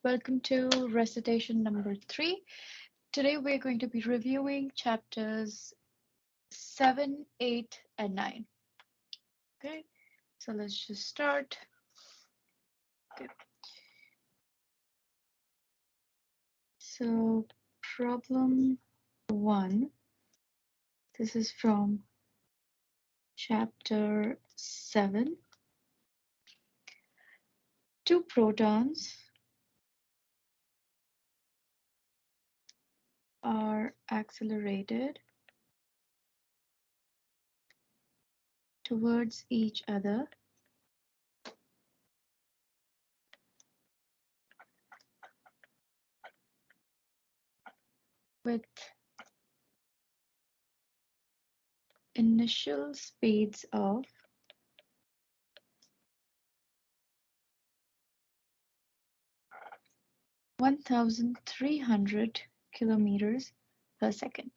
welcome to recitation number 3. Today we're going to be reviewing chapters 7, 8, and 9. Okay, so let's just start. Okay. So problem 1, this is from chapter 7. Two protons are accelerated towards each other with initial speeds of 1,300 kilometers per second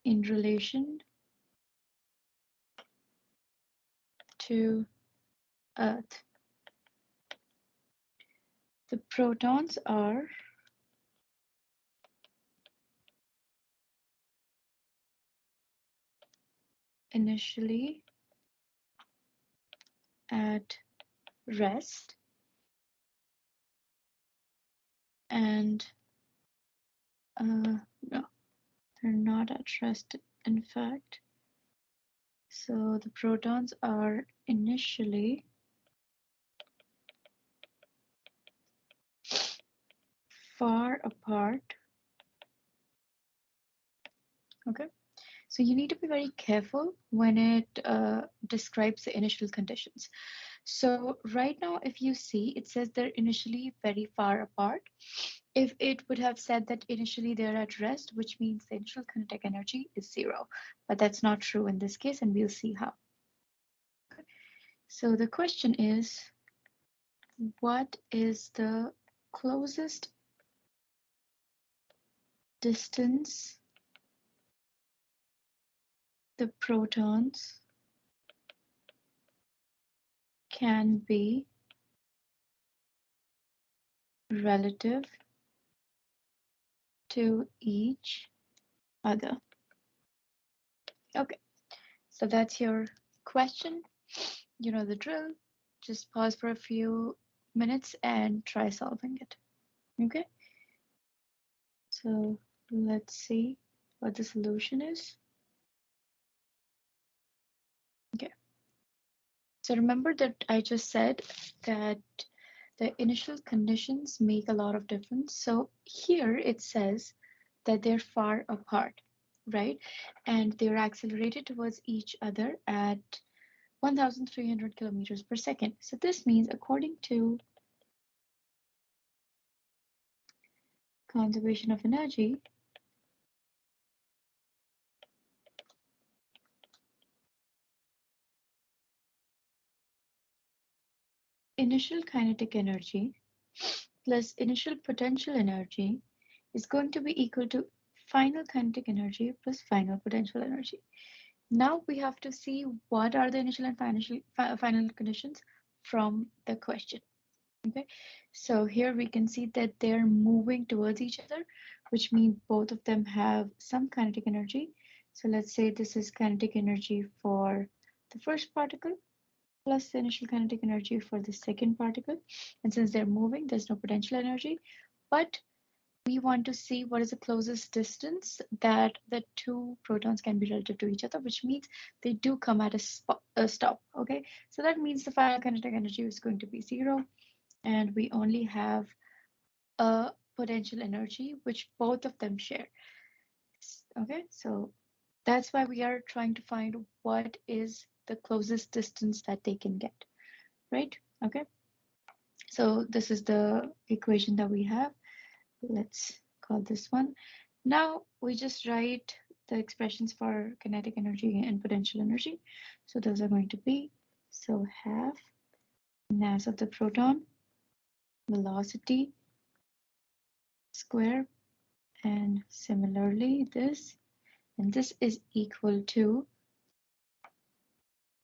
in relation to Earth. The protons are initially at rest and no, they're not at rest, in fact. So the protons are initially far apart. Okay, so you need to be very careful when it describes the initial conditions. So right now, if you see, it says they're initially very far apart. If it would have said that initially they're at rest, which means the initial kinetic energy is 0, but that's not true in this case, and we'll see how. Okay. So the question is, what is the closest distance the protons can be relative to each other? Okay, so that's your question. You know the drill. Just pause for a few minutes and try solving it. Okay, so let's see what the solution is. Okay, so remember that I just said that the initial conditions make a lot of difference. So here it says that they're far apart, right? And they're accelerated towards each other at 1,300 kilometers per second. So this means, according to conservation of energy, initial kinetic energy plus initial potential energy is going to be equal to final kinetic energy plus final potential energy. Now we have to see what are the initial and final conditions from the question. Okay, so here we can see that they're moving towards each other, which means both of them have some kinetic energy. So let's say this is kinetic energy for the first particle plus the initial kinetic energy for the second particle. And since they're moving, there's no potential energy, but we want to see what is the closest distance that the two protons can be relative to each other, which means they do come at a stop. Okay, so that means the final kinetic energy is going to be 0, and we only have a potential energy which both of them share. Okay, so that's why we are trying to find what is the closest distance that they can get, right? Okay, so this is the equation that we have. Let's call this one. Now we just write the expressions for kinetic energy and potential energy. So those are going to be, so half mass of the proton, velocity square, and similarly this, and this is equal to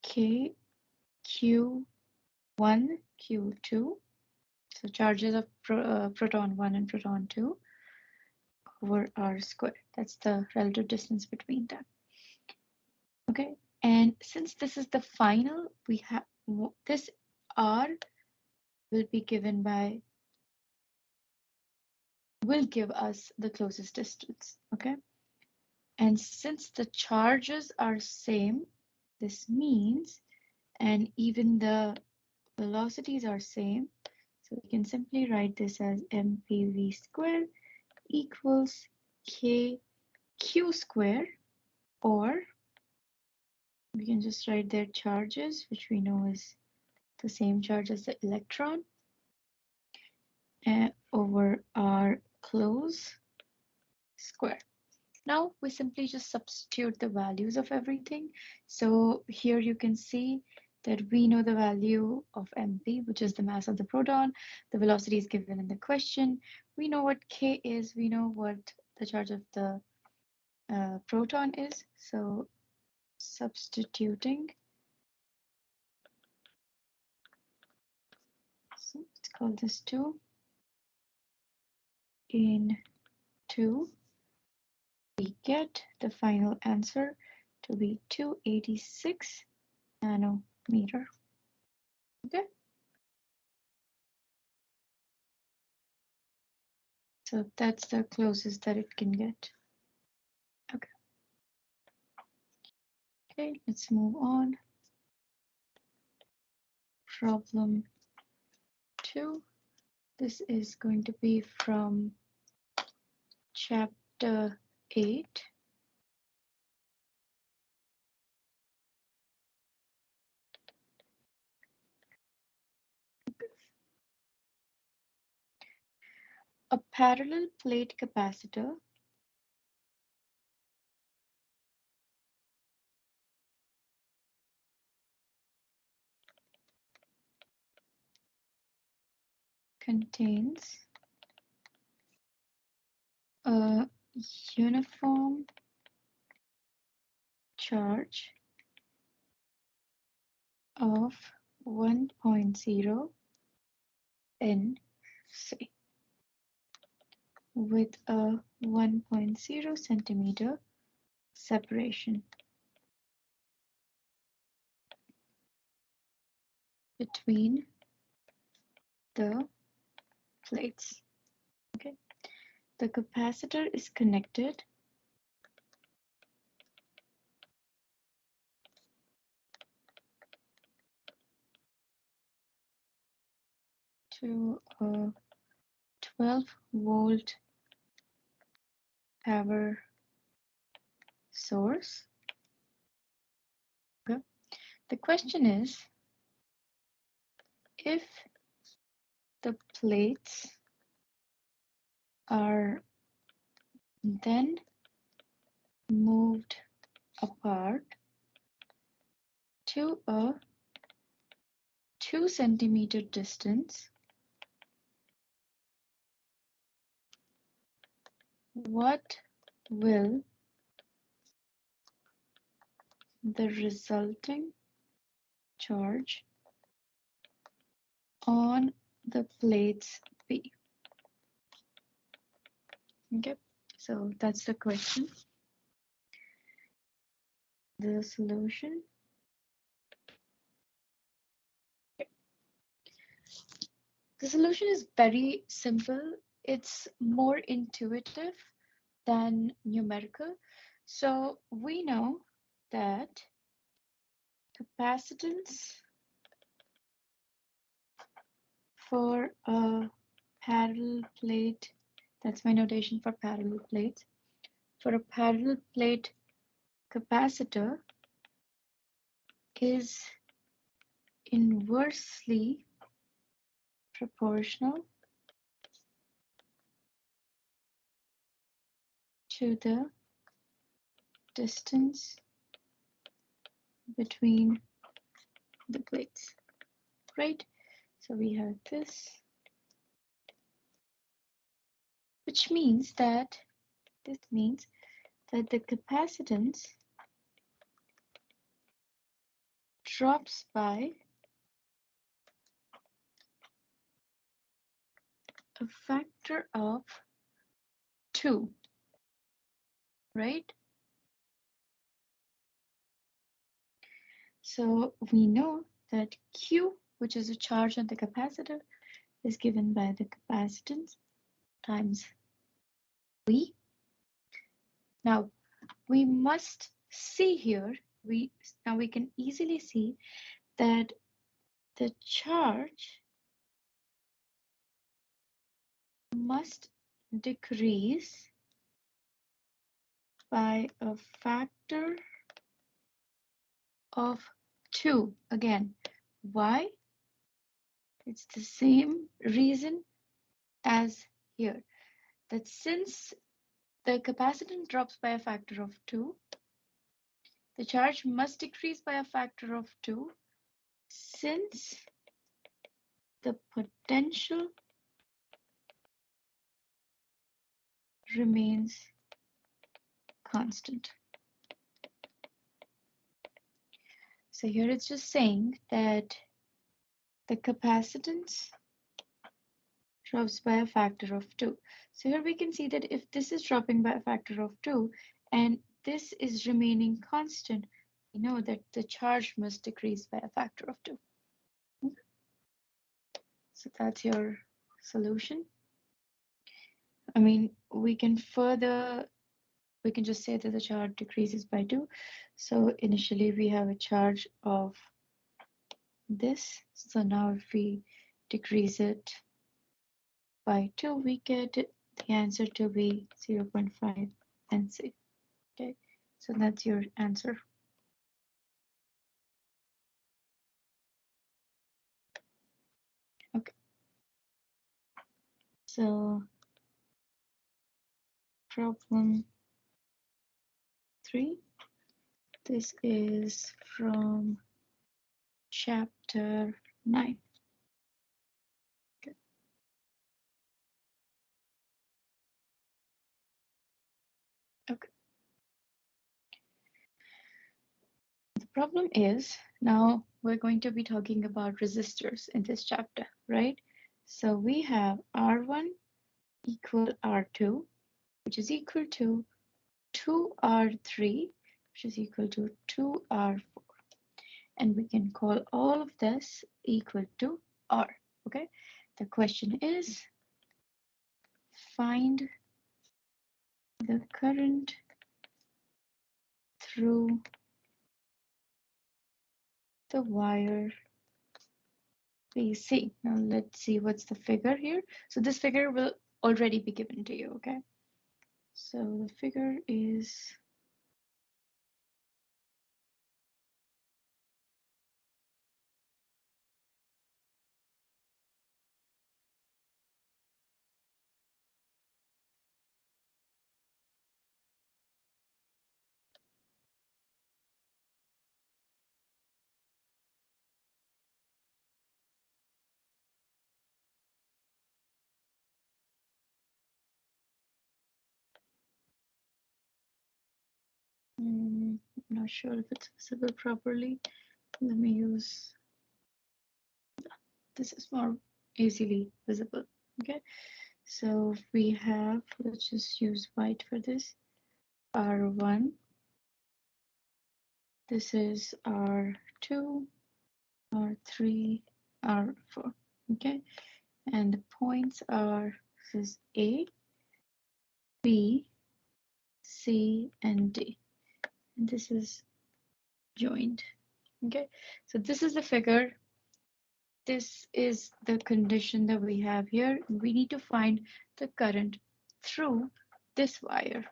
k q1 q2 So charges of proton 1 and proton 2 over r squared. That's the relative distance between them. Okay, and since this is the final, we have this r will be given by, will give us the closest distance. Okay, and since the charges are same, this means, and even the velocities are same, so we can simply write this as mpv squared equals kq squared, or we can just write their charges, which we know is the same charge as the electron, over r close square. Now we simply just substitute the values of everything. So here you can see that we know the value of mp, which is the mass of the proton. The velocity is given in the question. We know what k is. We know what the charge of the proton is. So substituting, so let's call this 2 in 2. We get the final answer to be 286 nanometer. Okay. So that's the closest that it can get. Okay. Okay, let's move on. Problem 2. This is going to be from chapter 8. A parallel plate capacitor contains a uniform charge of 1.0 N C with a 1.0 centimeter separation between the plates. Okay, the capacitor is connected to a 12-volt power source. Okay. The question is, if the plates are then moved apart to a 2 centimeter distance, what will the resulting charge on the plates be? Okay, so that's the question. The solution. The solution is very simple. It's more intuitive than numerical. So we know that capacitance for a parallel plate, that's my notation for parallel plates. For a parallel plate capacitor is inversely proportional to the distance between the plates, right? So we have this, which means that the capacitance drops by a factor of 2, right? So we know that Q, which is a charge on the capacitor, is given by the capacitance times V. Now we must see here, now we can easily see that the charge must decrease by a factor of 2. Again, why? It's the same reason as here, that since the capacitance drops by a factor of 2, the charge must decrease by a factor of 2 since the potential remains constant. So here it's just saying that the capacitance drops by a factor of 2. So here we can see that if this is dropping by a factor of 2 and this is remaining constant, we know that the charge must decrease by a factor of 2. So that's your solution. I mean, we can just say that the charge decreases by 2. So initially we have a charge of this. So now if we decrease it by 2, we get the answer to be 0.5 NC. Okay, so that's your answer. Okay, so problem 3. This is from chapter 9. Okay. Okay. The problem is, now we're going to be talking about resistors in this chapter, right? So we have R1 equal R2, which is equal to 2R3, which is equal to 2R4. And we can call all of this equal to R, okay? The question is, find the current through the wire BC. Now let's see what's the figure here. So this figure will already be given to you, okay? So the figure is I'm not sure if it's visible properly. Let me use, this is more easily visible, okay? So we have, let's just use white for this, R1, this is R2, R3, R4, okay? And the points are, this is A, B, C, and D. And this is joined, okay? So this is the figure. This is the condition that we have here. We need to find the current through this wire,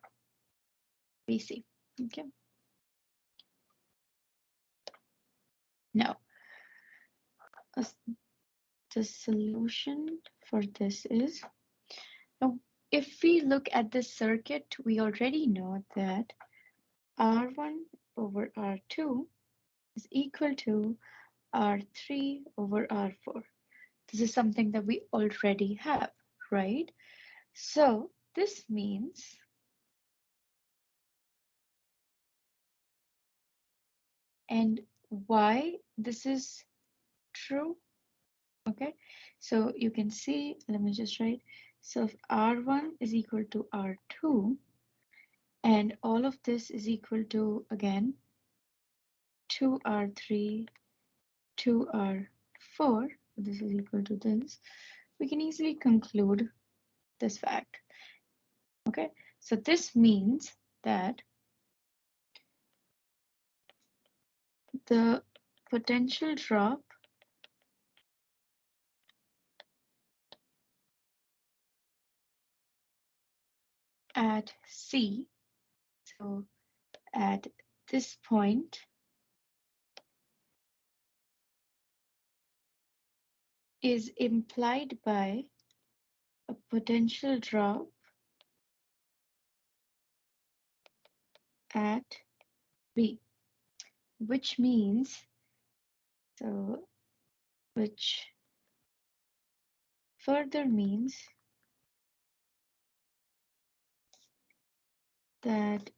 BC, okay? Now, the solution for this is, now if we look at this circuit, we already know that R1 over R2 is equal to R3 over R4. This is something that we already have, right? So this means and why this is true Okay, so you can see, let me just write. So if R1 is equal to R2, and all of this is equal to, again, 2R3, 2R4, this is equal to this, we can easily conclude this fact. Okay, so this means that the potential drop at C, so at this point, is implied by a potential drop at B, which means, so which further means that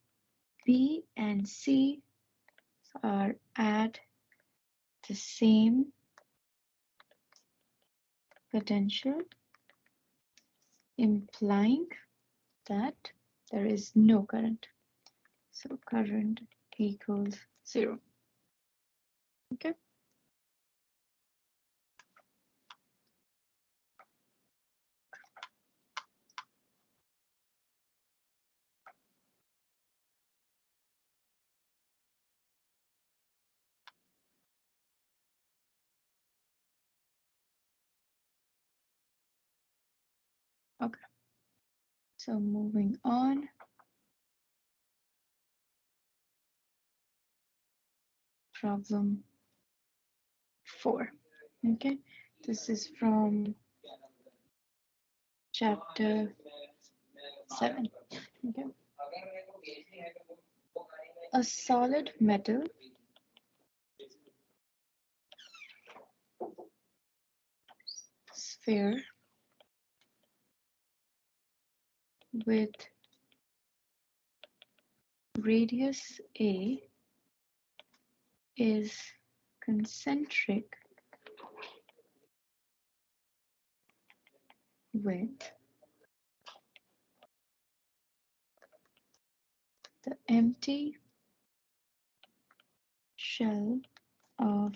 B and C are at the same potential, implying that there is no current. So current equals 0. Okay. Okay. So moving on. Problem 4. Okay. This is from chapter 7. Okay. A solid metal sphere with radius A is concentric with the empty shell of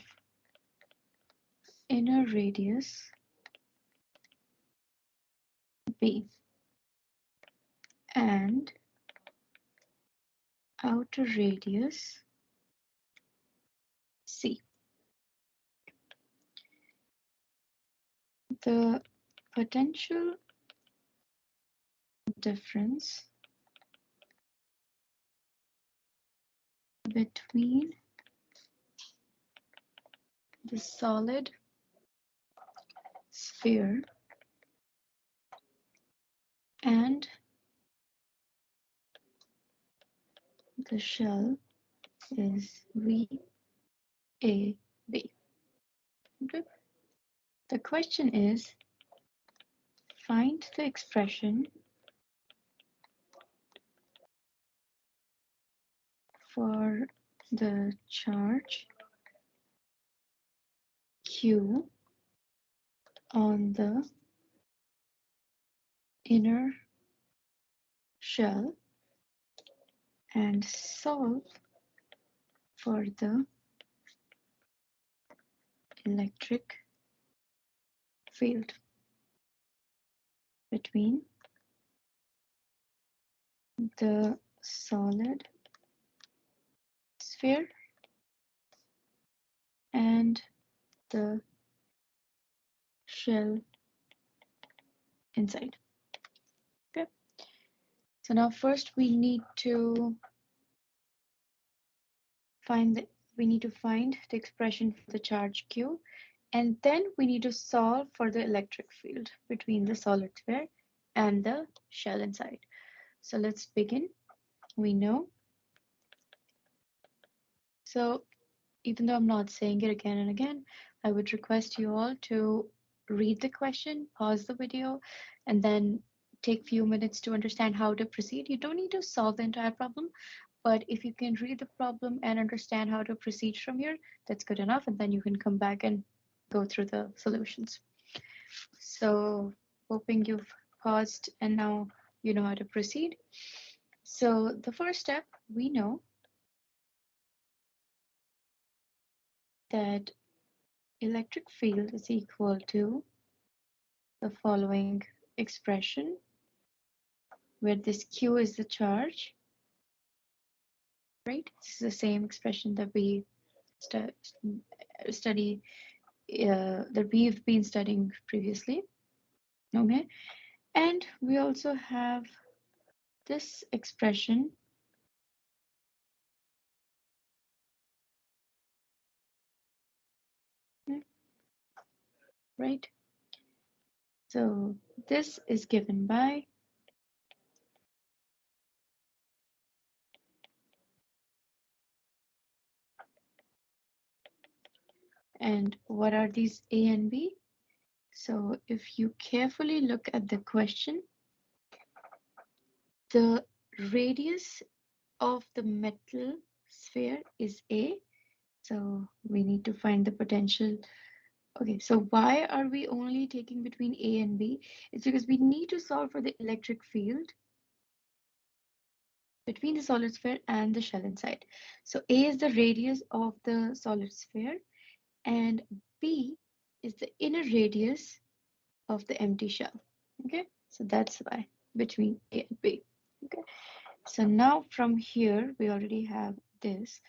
inner radius B and outer radius C. The potential difference between the solid sphere and the shell is VAB. Okay. The question is, find the expression for the charge Q on the inner shell and solve for the electric field between the solid sphere and the shell inside. Okay. So now first we need to find the expression for the charge Q, and then we need to solve for the electric field between the solid sphere and the shell inside. So let's begin. We know. So even though I'm not saying it again and again, I would request you all to read the question, pause the video, and then take few minutes to understand how to proceed. You don't need to solve the entire problem, but if you can read the problem and understand how to proceed from here, that's good enough, and then you can come back and go through the solutions. So hoping you've paused and now you know how to proceed. So the first step, we know that electric field is equal to the following expression, where this Q is the charge, right? This is the same expression that we study that we've been studying previously. Okay, and we also have this expression, right? So this is given by and what are these A and B? So if you carefully look at the question, the radius of the metal sphere is A. So we need to find the potential. Okay, so why are we only taking between A and B? It's because we need to solve for the electric field between the solid sphere and the shell inside. So A is the radius of the solid sphere and B is the inner radius of the empty shell. Okay, so that's why between A and B. Okay, so now from here we already have this,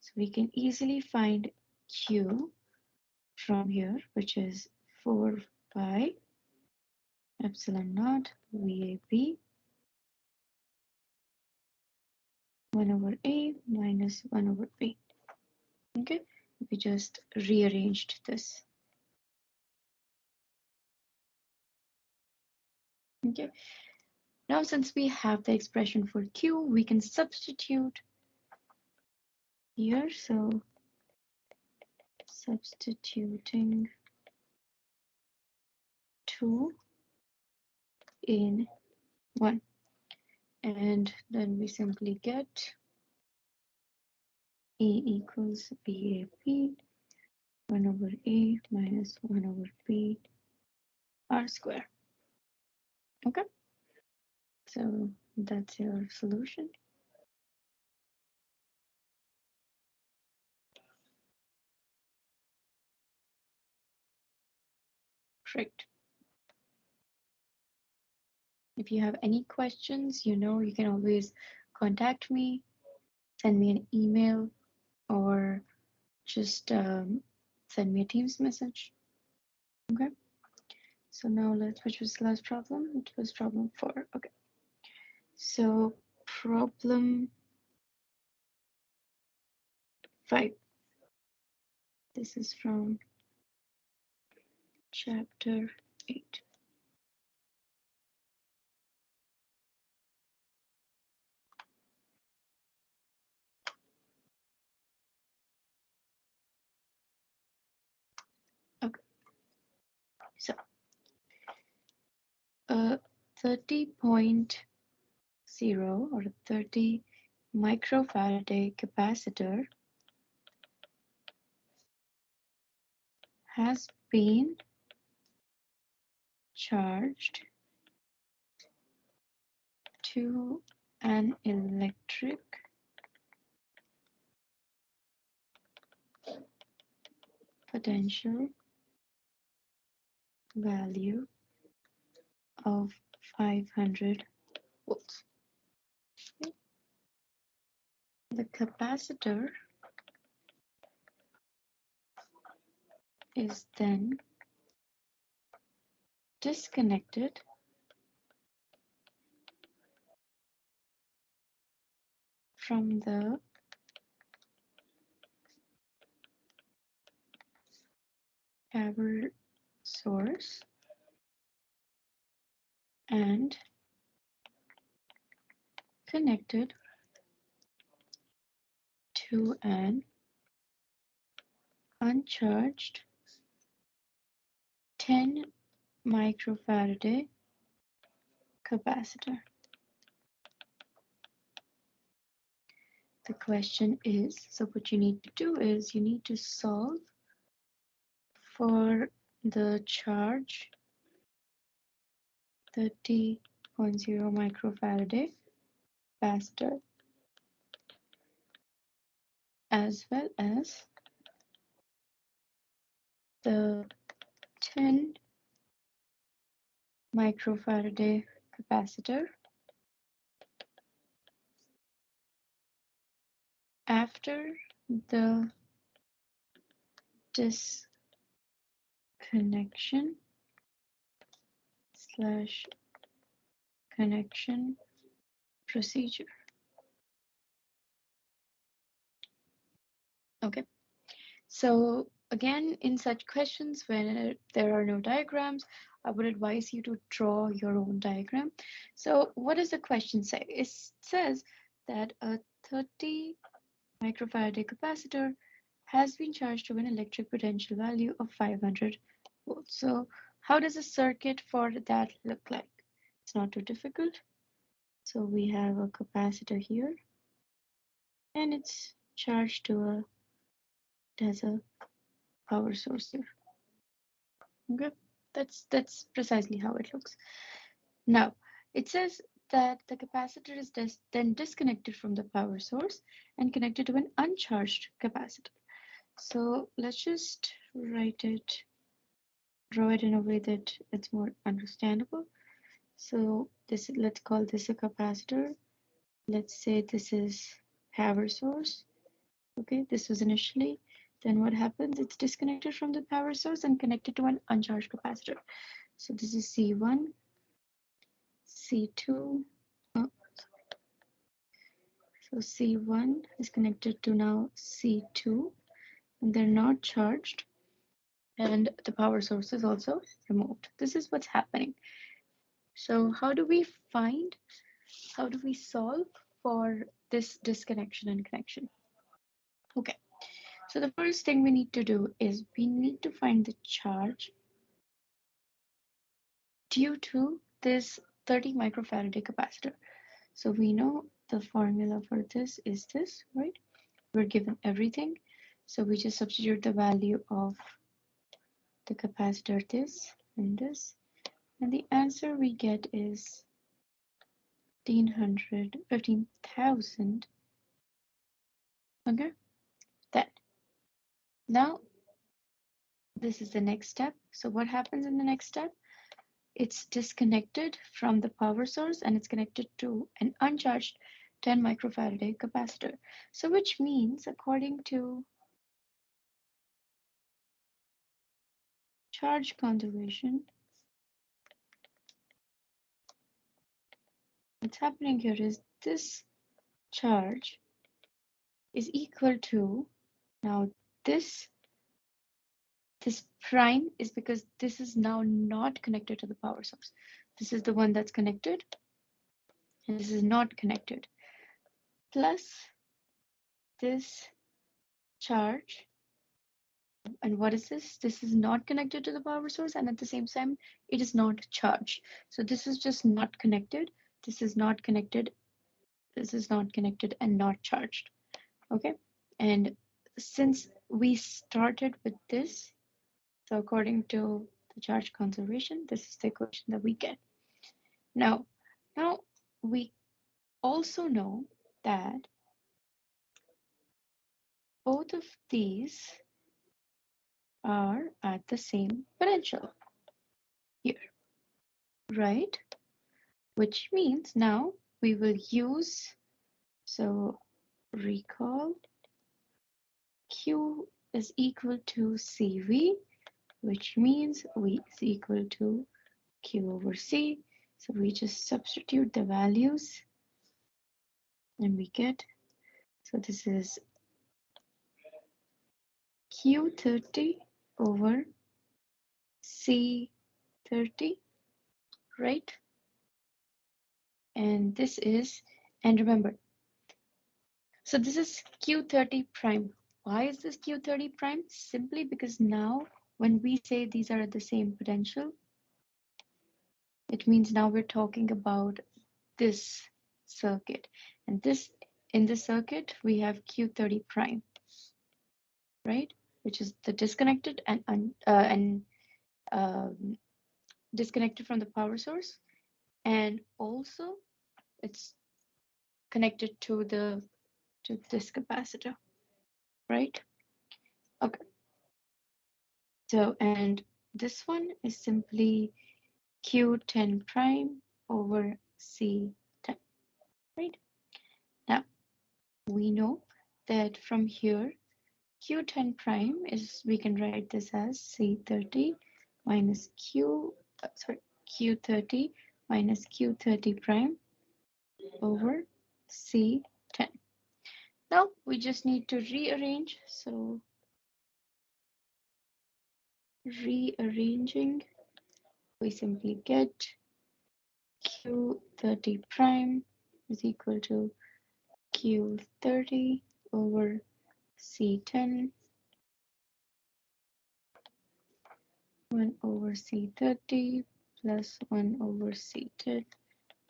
so we can easily find Q from here, which is 4 pi epsilon naught VAB 1 over A minus 1 over B. Okay, we just rearranged this. Okay, now since we have the expression for Q, we can substitute here. So substituting 2 in 1, and then we simply get A equals BAP 1 over A minus 1 over B R square. Okay, so that's your solution. Great. If you have any questions, you know, you can always contact me, send me an email, or just send me a Teams message. Okay. So now which was the last problem? It was problem 4. Okay. So problem 5. This is from chapter 8. Okay. So 30.0 or 30 microfarad capacitor has been charged to an electric potential value of 500 volts. Okay. The capacitor is then disconnected from the power source and connected to an uncharged 10 microfarad capacitor. The question is, so what you need to do is you need to solve for the charge 30.0 microfarad capacitor as well as the 10 microfarad capacitor after the disconnection slash connection procedure. Okay, so again, in such questions when there are no diagrams, I would advise you to draw your own diagram. So what does the question say? It says that a 30 microfarad capacitor has been charged to an electric potential value of 500 volts. So how does a circuit for that look like? It's not too difficult. So we have a capacitor here, and it's charged to it has a power source here. Okay, that's precisely how it looks. Now, it says that the capacitor is then disconnected from the power source and connected to an uncharged capacitor. So let's just draw it in a way that it's more understandable. So let's call this a capacitor. Let's say this is power source. Okay, this was initially. Then what happens? It's disconnected from the power source and connected to an uncharged capacitor. So this is C1, C2. Oh, so C1 is connected to now C2, and they're not charged, and the power source is also removed. This is what's happening. So how do we solve for this disconnection and connection? Okay, so the first thing we need to do is we need to find the charge due to this 30 microfarad capacitor. So we know the formula for this is this, right? We're given everything. So we just substitute the value of the capacitor this and this. And the answer we get is 15,000. Okay, that. Now, this is the next step. So what happens in the next step? It's disconnected from the power source and it's connected to an uncharged 10 microfarad capacitor. So which means, according to charge conservation, what's happening here is this charge is equal to, now this prime is because this is now not connected to the power source. This is the one that's connected and this is not connected. Plus this charge, and what is this? This is not connected to the power source and at the same time it is not charged. So this is just not connected. This is not connected. This is not connected and not charged. Okay, and since we started with this, so according to the charge conservation, this is the equation that we get. Now we also know that both of these are at the same potential here, right? Which means now we will use, so recall Q is equal to CV, which means V is equal to Q over C. So we just substitute the values and we get, so this is Q30 over C30, right? And this is, and remember, so this is Q30 prime. Why is this Q30 prime? Simply because now when we say these are at the same potential, it means now we're talking about this circuit. And this, in this circuit, we have Q30 prime, right? which is the disconnected and disconnected from the power source, and also it's connected to this capacitor, right? Okay. So and this one is simply Q10 prime over C10, right? Now we know that from here Q10 prime is, we can write this as C30 minus Q30 minus Q30 prime over C10. Now we just need to rearrange. So rearranging, we simply get Q30 prime is equal to Q30 over C10, 1 over C30 plus 1 over C10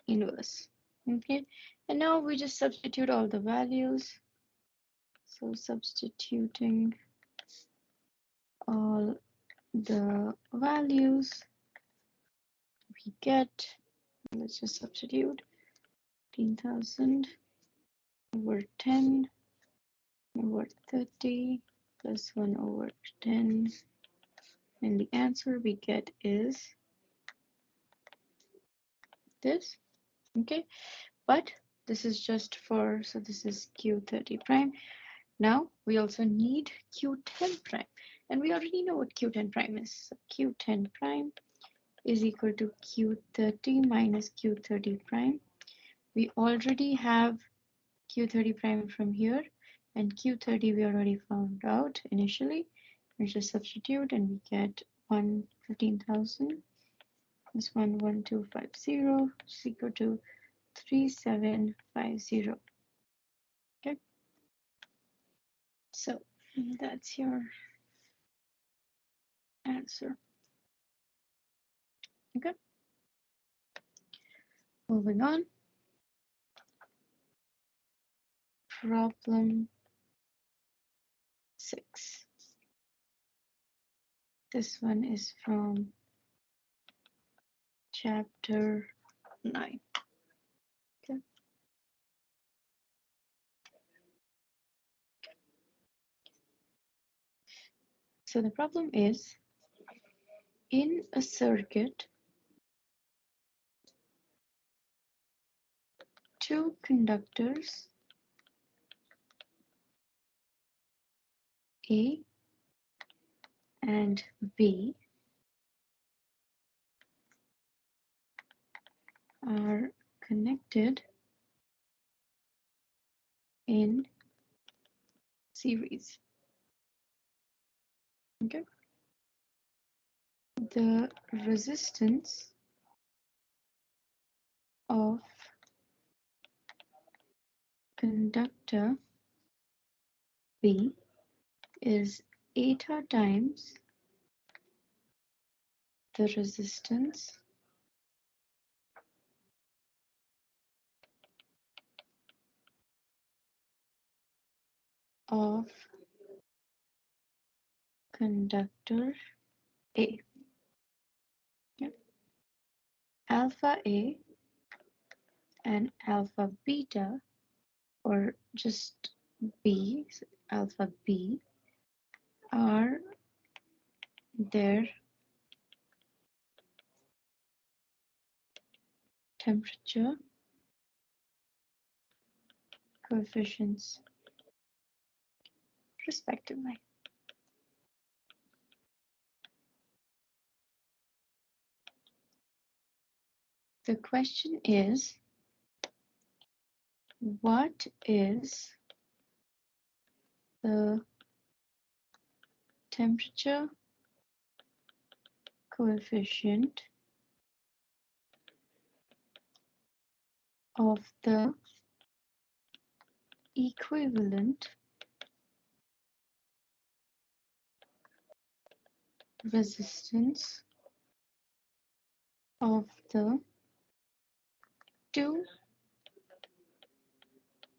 inverse. Okay, and now we just substitute all the values. So substituting all the values we get, let's just substitute 15,000 over 10 over 30 plus 1 over 10, and the answer we get is this. Okay, but this is just for, so this is Q30 prime. Now we also need Q10 prime, and we already know what Q10 prime is. So Q10 prime is equal to Q30 minus Q30 prime. We already have Q30 prime from here, and Q30 we already found out initially. We just substitute and we get 15,000 plus 11250 is equal to 3750. Okay, so that's your answer. Okay, moving on. Problem 6. This one is from chapter 9. Okay. So the problem is, in a circuit, two conductors A and B are connected in series. Okay. The resistance of conductor B is eta times the resistance of conductor A. Okay. Alpha A and alpha beta, or just B, so alpha B, are their temperature coefficients respectively. The question is, what is the temperature coefficient of the equivalent resistance of the two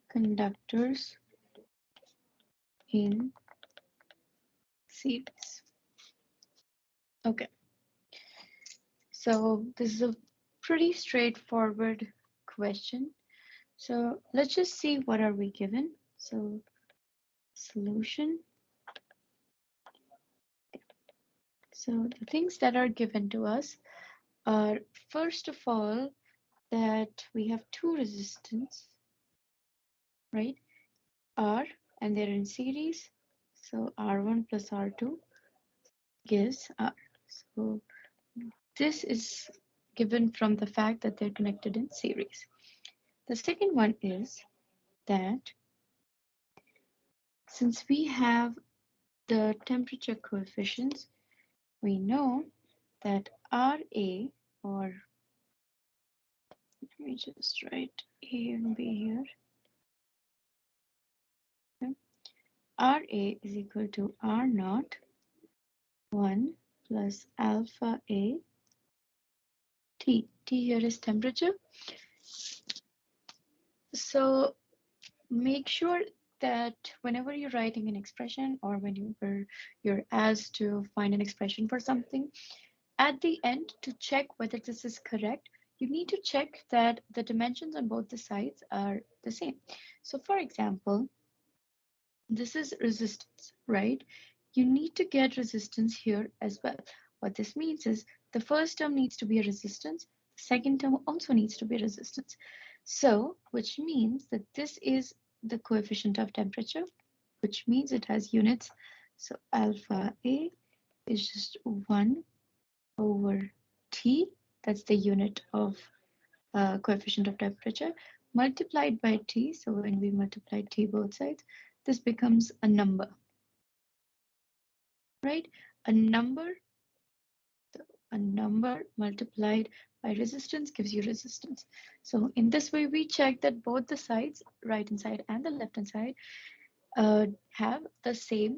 conductors in series. Okay, so this is a pretty straightforward question. So let's just see what are we given. So solution. So the things that are given to us are, first of all, that we have two resistance, right? R, and they're in series. So R1 plus R2 gives R. So this is given from the fact that they're connected in series. The second one is that since we have the temperature coefficients, we know that RA, or let me just write A and B here. Okay. RA is equal to R naught 1 plus alpha A T. T here is temperature. So make sure that whenever you're writing an expression or whenever you're asked to find an expression for something, at the end, to check whether this is correct, you need to check that the dimensions on both the sides are the same. So for example, this is resistance, right? You need to get resistance here as well. What this means is the first term needs to be a resistance, the second term also needs to be a resistance. So, which means that this is the coefficient of temperature, which means it has units. So alpha A is just 1 over T, that's the unit of coefficient of temperature, multiplied by T. So when we multiply T both sides, this becomes a number, right? A number, so a number multiplied by resistance gives you resistance. So in this way, we check that both the sides, right hand side and the left hand side, have the same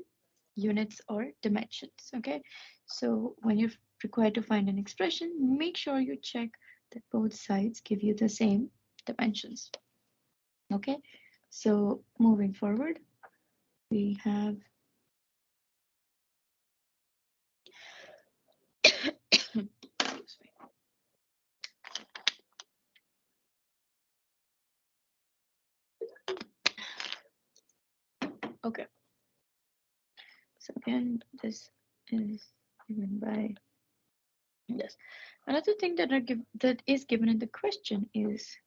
units or dimensions, okay? So when you're required to find an expression, make sure you check that both sides give you the same dimensions, okay? So moving forward, we have okay. So again, this is given by this. Another thing that is given in the question is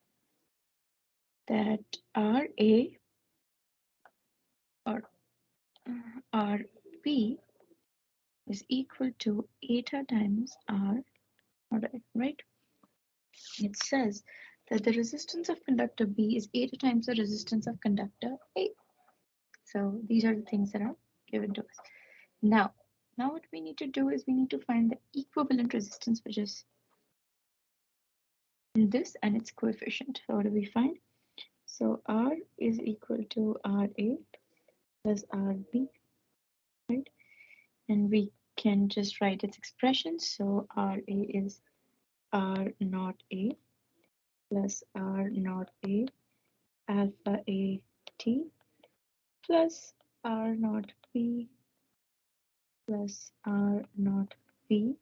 that RA or RB is equal to eta times R, right? It says that the resistance of conductor B is eta times the resistance of conductor A. So these are the things that are given to us. Now what we need to do is we need to find the equivalent resistance, which is this and its coefficient. So what do we find? So R is equal to RA plus RB, right? And we can just write its expression. So RA is R naught A plus R naught A alpha A T plus R naught B plus R naught B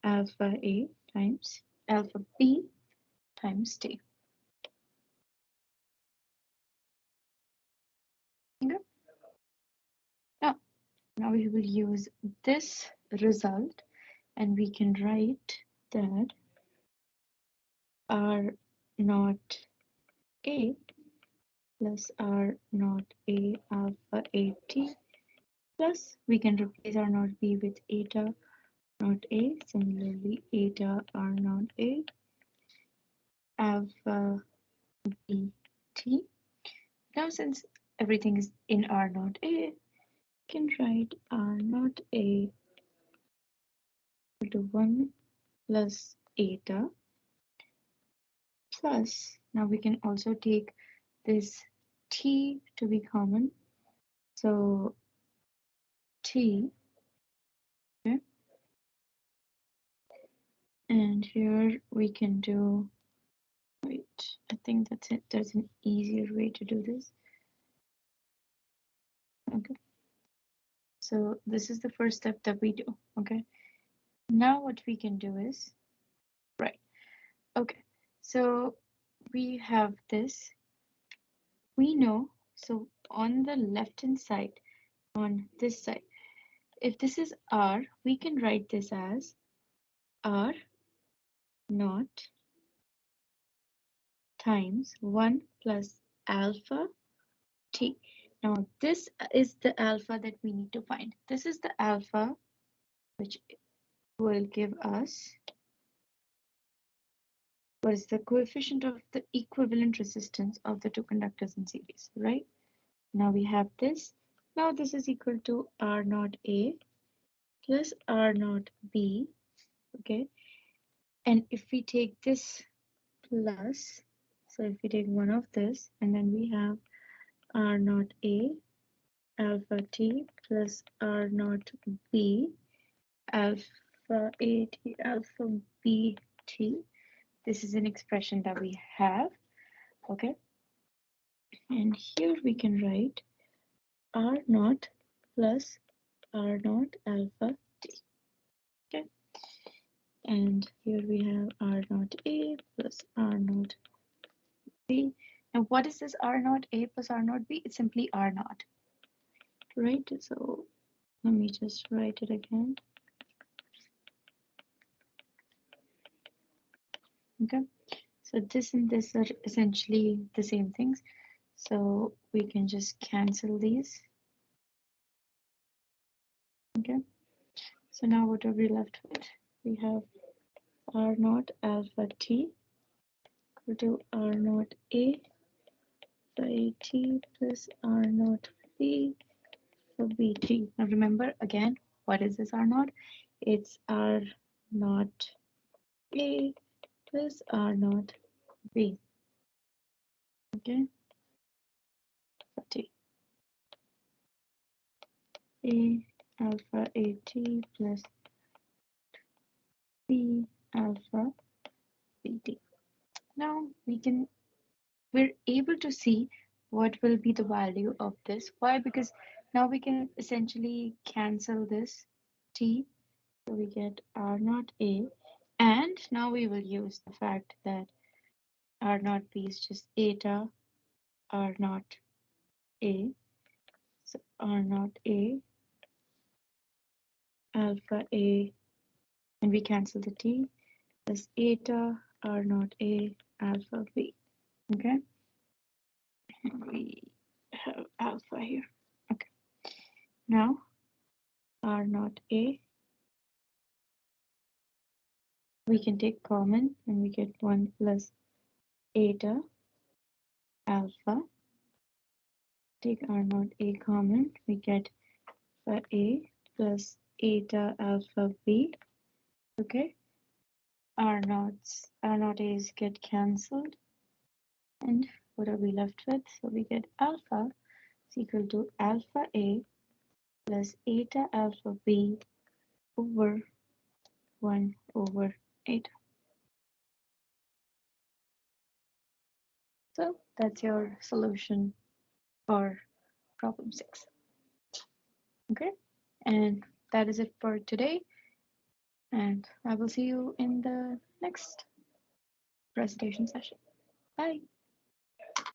alpha A times alpha B times T. Okay. Now we will use this result and we can write that R naught A plus R naught A alpha A T plus we can replace R naught B with eta naught A, similarly eta R naught A alpha B T. Now since everything is in R naught A, we can write R naught A equal to 1 plus eta plus, now we can also take this T to be common. So T, okay, and here we can do, wait, I think that's it. There's an easier way to do this. Okay, So this is the first step that we do, okay? Now what we can do is, right, okay, so we have this, we know, so on the left hand side, on this side, if this is R, we can write this as R naught times 1 plus alpha t. Now this is the alpha that we need to find. This is the alpha which will give us what is the coefficient of the equivalent resistance of the two conductors in series, right? Now we have this. Now this is equal to R naught A plus R naught B, okay? And if we take this plus, so if we take one of this, and then we have R naught A alpha T plus R naught B alpha A T alpha B T. This is an expression that we have, okay? And here we can write R naught plus R naught alpha T, okay? And here we have R naught A plus R naught B. Now what is this R naught A plus R naught B? It's simply R naught, right? So let me just write it again. Okay, so this and this are essentially the same things. So we can just cancel these. Okay, so now what are we left with? We have R naught alpha T equal to R naught A by T plus R naught B for BT. Now remember again, what is this R naught? It's R naught A plus R naught B. Okay, for T. A alpha AT plus B alpha BT. Now we're able to see what will be the value of this. Why? Because now we can essentially cancel this T. So we get R naught A. And now we will use the fact that R naught B is just eta R naught A. So R naught A alpha A, and we cancel the T, plus eta R naught A alpha B. Okay, we have alpha here. Okay, now R naught A, we can take common and we get 1 plus eta alpha. Take R naught A common, we get A plus eta alpha B. Okay, R naught A's get cancelled. And what are we left with? So we get alpha is equal to alpha A plus eta alpha B over 1 over eta. So that's your solution for problem 6. Okay, and that is it for today. And I will see you in the next presentation session. Bye.